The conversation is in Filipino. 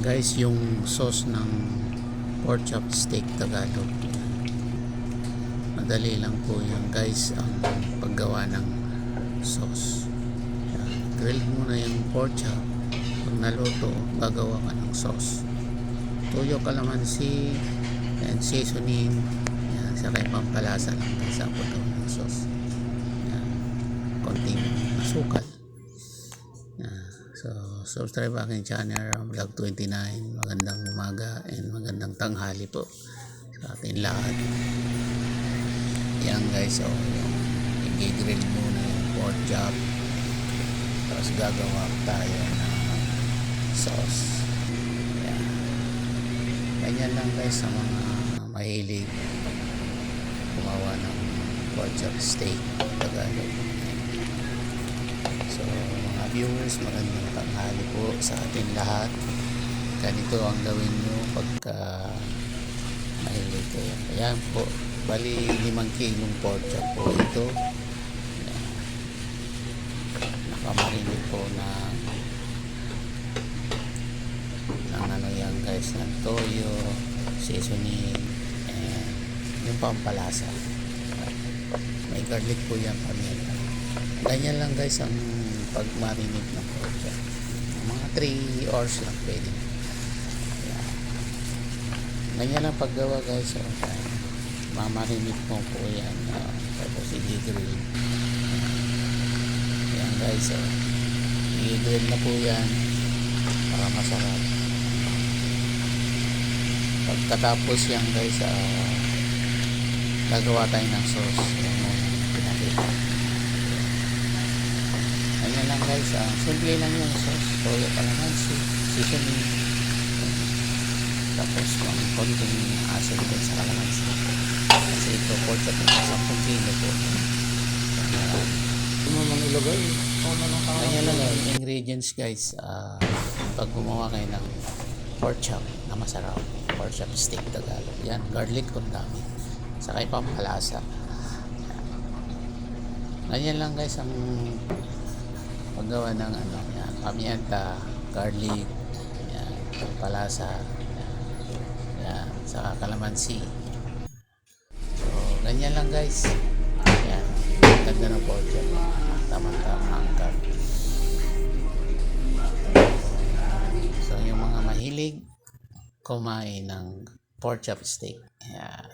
Guys, yung sauce ng pork chop steak Tagalog, madali lang po yun guys ang paggawa ng sauce. Grill muna yung pork chop, pag naluto gagawa ka ng sauce, tuyo, kalamansi and seasoning, yan, saka yung pampalasa lang sa paggawa ng sauce, yan, konting asukal. So subscribe aking channel Vlog 29. Magandang umaga and magandang tanghali po sa ating lahat. Yan guys, yung i-grill muna yung pork chop, tapos gagawa tayo ng sauce. Yan, ganyan lang guys sa mga mahilig gumawa ng pork chop steak Tagalog. So mga viewers, magandang tanghali po sa ating lahat. Ganito ang gawin nyo pagka mahilig kayo. Ayan po, bali 5 kilong pork chop po ito. Ayan, nakamarinate po ng ano yan guys, ng toyo, seasoning, and yung pampalasa. May garlic po yan, pamilya. Ganyan lang guys ang pag-marinate ng pork chop. Mga 3 hours lang pwede. Ayan. Ganyan lang paggawa guys. So, mamarinate mo po yan. Tapos i-grill. Ayan guys. So, i-grill na po yan para masarap. Pagkatapos yan guys, gagawa tayo ng sauce. Ayan mo, pinakita. Ayan lang guys, simple lang yung sauce, toyo, kalamansi, seasoning, tapos konting asin din sa kalamansi, kasi ito pork chop ng 10 kilo po. Ayan lang yung ingredients guys, pag gumawa kayo ng pork chop na masarap, pork chop steak Tagalog, yan, garlic kung dami, saka pampalasa. Ganyan lang guys ang paggawa ng yan, pamienta, garlic, yan, pampalasa, yan, saka kalamansi. So ganyan lang guys. Yan, ganda ng pork chop, tamang-tamang angkat. So yung mga mahilig kumain ng pork chop steak, yan,